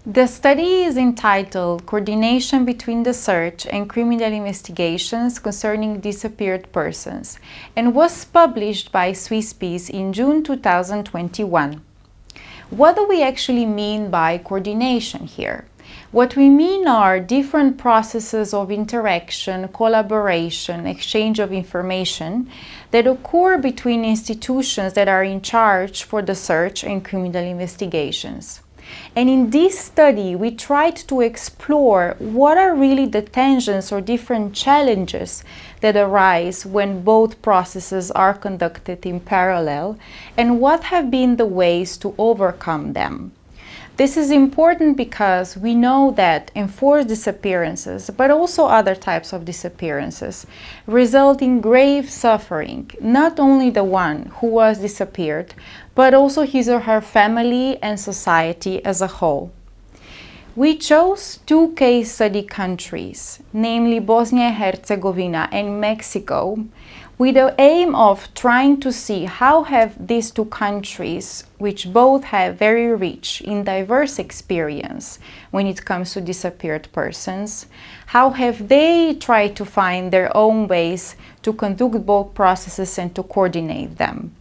The study is entitled Coordination between the Search and Criminal Investigations Concerning Disappeared Persons and was published by swisspeace in June 2021. What do we actually mean by coordination here? What we mean are different processes of interaction, collaboration, exchange of information that occur between institutions that are in charge for the search and criminal investigations. And in this study, we tried to explore what are really the tensions or different challenges that arise when both processes are conducted in parallel, and what have been the ways to overcome them. This is important because we know that enforced disappearances, but also other types of disappearances, result in grave suffering, not only the one who was disappeared, but also his or her family and society as a whole. We chose two case study countries, namely Bosnia and Herzegovina and Mexico, with the aim of trying to see how have these two countries, which both have very rich in diverse experience when it comes to disappeared persons, how have they tried to find their own ways to conduct both processes and to coordinate them.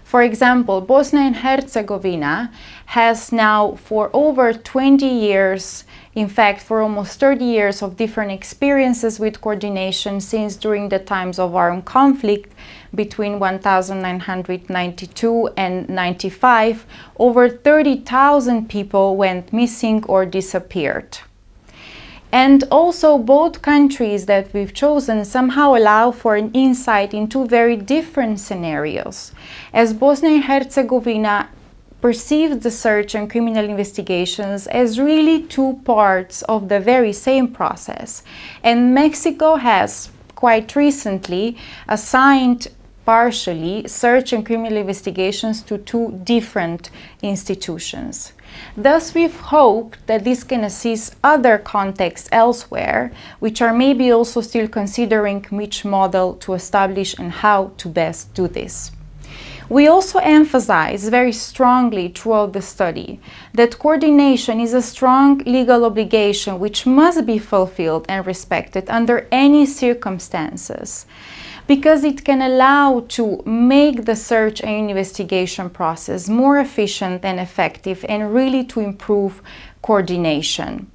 For example, Bosnia and Herzegovina has now for over 20 years, in fact for almost 30 years of different experiences with coordination since during the times of armed conflict between 1992 and 95, over 30,000 people went missing or disappeared. And also both countries that we've chosen somehow allow for an insight into very different scenarios, as Bosnia and Herzegovina perceives the search and criminal investigations as really two parts of the very same process. And Mexico has quite recently assigned partially search and criminal investigations to two different institutions. Thus, we've hoped that this can assist other contexts elsewhere, which are maybe also still considering which model to establish and how to best do this. We also emphasize very strongly throughout the study that coordination is a strong legal obligation which must be fulfilled and respected under any circumstances, because it can allow to make the search and investigation process more efficient and effective and really to improve coordination.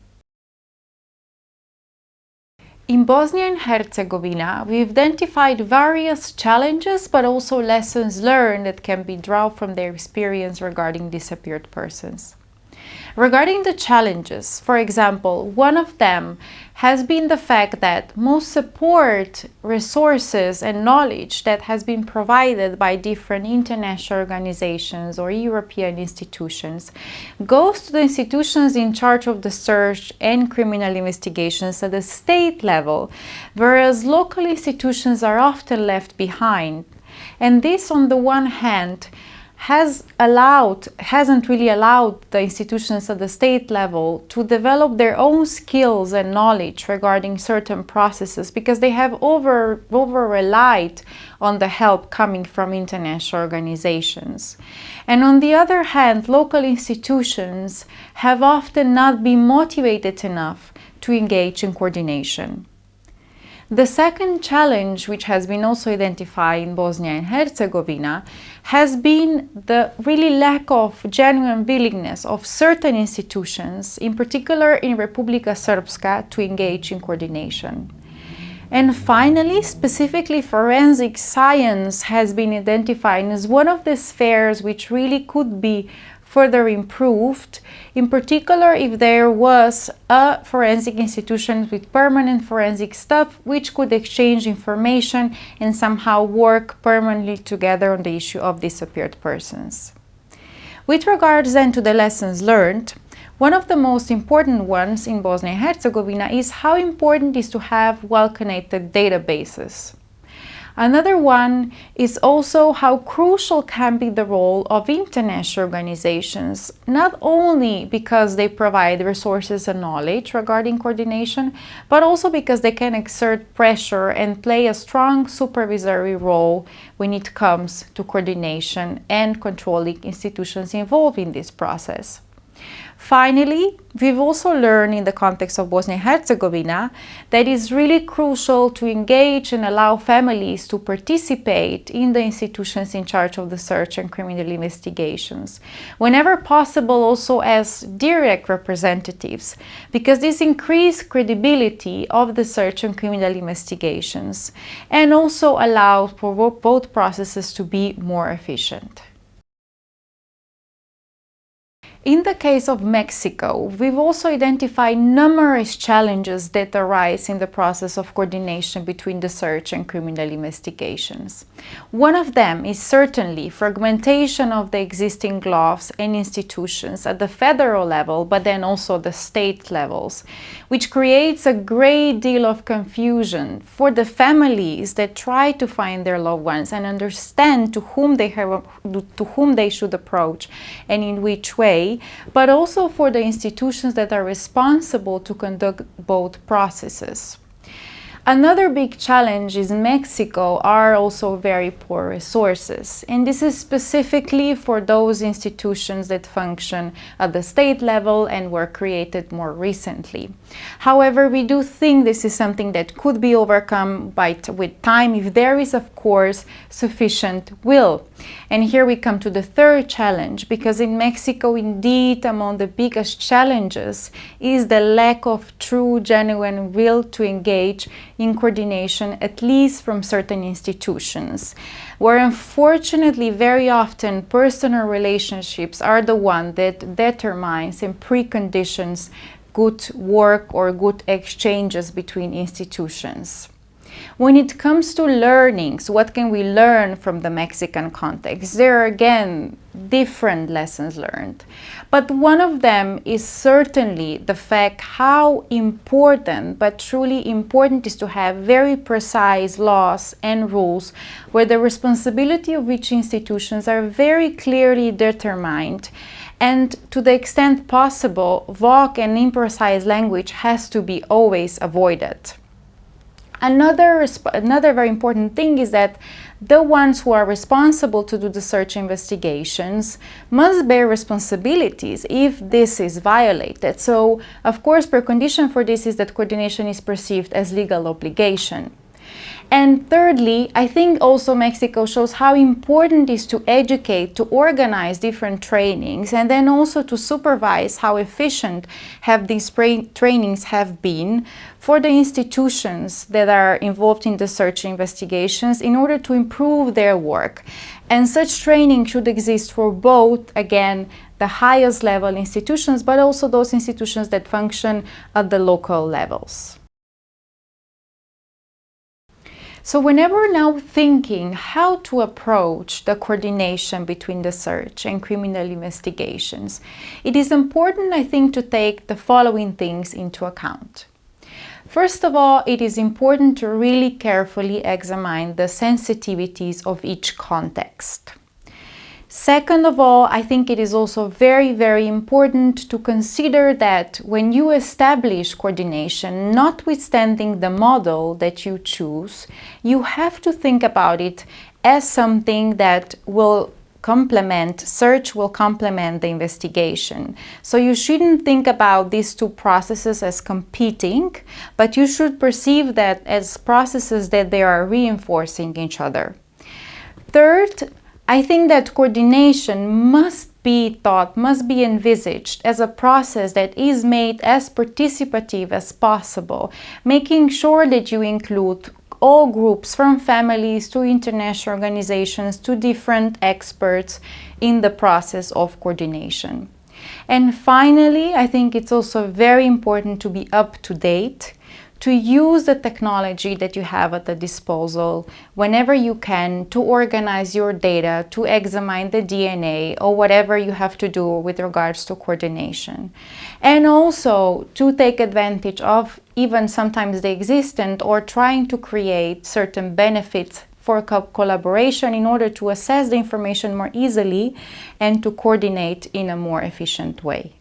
In Bosnia and Herzegovina, we've identified various challenges but also lessons learned that can be drawn from their experience regarding disappeared persons. Regarding the challenges, for example, one of them has been the fact that most support, resources and knowledge that has been provided by different international organizations or European institutions goes to the institutions in charge of the search and criminal investigations at the state level, whereas local institutions are often left behind. And this, on the one hand, hasn't really allowed the institutions at the state level to develop their own skills and knowledge regarding certain processes, because they have over relied on the help coming from international organizations. And on the other hand, local institutions have often not been motivated enough to engage in coordination. The second challenge, which has been also identified in Bosnia and Herzegovina, has been the really lack of genuine willingness of certain institutions, in particular in Republika Srpska, to engage in coordination. And finally, specifically forensic science has been identified as one of the spheres which really could be further improved, in particular if there was a forensic institution with permanent forensic staff which could exchange information and somehow work permanently together on the issue of disappeared persons. With regards then to the lessons learned, one of the most important ones in Bosnia and Herzegovina is how important it is to have well-connected databases. Another one is also how crucial can be the role of international organizations, not only because they provide resources and knowledge regarding coordination, but also because they can exert pressure and play a strong supervisory role when it comes to coordination and controlling institutions involved in this process. Finally, we've also learned in the context of Bosnia and Herzegovina that it's really crucial to engage and allow families to participate in the institutions in charge of the search and criminal investigations, whenever possible also as direct representatives, because this increases credibility of the search and criminal investigations and also allows for both processes to be more efficient. In the case of Mexico, we've also identified numerous challenges that arise in the process of coordination between the search and criminal investigations. One of them is certainly fragmentation of the existing laws and institutions at the federal level, but then also the state levels, which creates a great deal of confusion for the families that try to find their loved ones and understand to whom they should approach and in which way, but also for the institutions that are responsible to conduct both processes. Another big challenge in Mexico are also very poor resources, and this is specifically for those institutions that function at the state level and were created more recently. However, we do think this is something that could be overcome with time if there is, of course, sufficient will. And here we come to the third challenge, because in Mexico, indeed, among the biggest challenges is the lack of true, genuine will to engage in coordination, at least from certain institutions, where unfortunately very often personal relationships are the one that determines and preconditions good work or good exchanges between institutions. When it comes to learnings, what can we learn from the Mexican context? There are again different lessons learned. But one of them is certainly the fact how important, but truly important, is to have very precise laws and rules where the responsibility of each institutions are very clearly determined. And to the extent possible, vague and imprecise language has to be always avoided. Another very important thing is that the ones who are responsible to do the search investigations must bear responsibilities if this is violated. So, of course, precondition for this is that coordination is perceived as legal obligation. And thirdly, I think also Mexico shows how important it is to educate, to organize different trainings, and then also to supervise how efficient have these trainings have been for the institutions that are involved in the search investigations in order to improve their work. And such training should exist for both, again, the highest level institutions, but also those institutions that function at the local levels. So whenever we're now thinking how to approach the coordination between the search and criminal investigations, it is important, I think, to take the following things into account. First of all, it is important to really carefully examine the sensitivities of each context. Second of all, I think it is also very, very important to consider that when you establish coordination, notwithstanding the model that you choose, you have to think about it as something that will search will complement the investigation. So you shouldn't think about these two processes as competing, but you should perceive that as processes that they are reinforcing each other. Third, I think that coordination must be envisaged as a process that is made as participative as possible, making sure that you include all groups, from families to international organizations to different experts in the process of coordination. And finally, I think it's also very important to be up to date, to use the technology that you have at the disposal whenever you can to organize your data, to examine the DNA or whatever you have to do with regards to coordination. And also to take advantage of even sometimes the existent or trying to create certain benefits for collaboration in order to assess the information more easily and to coordinate in a more efficient way.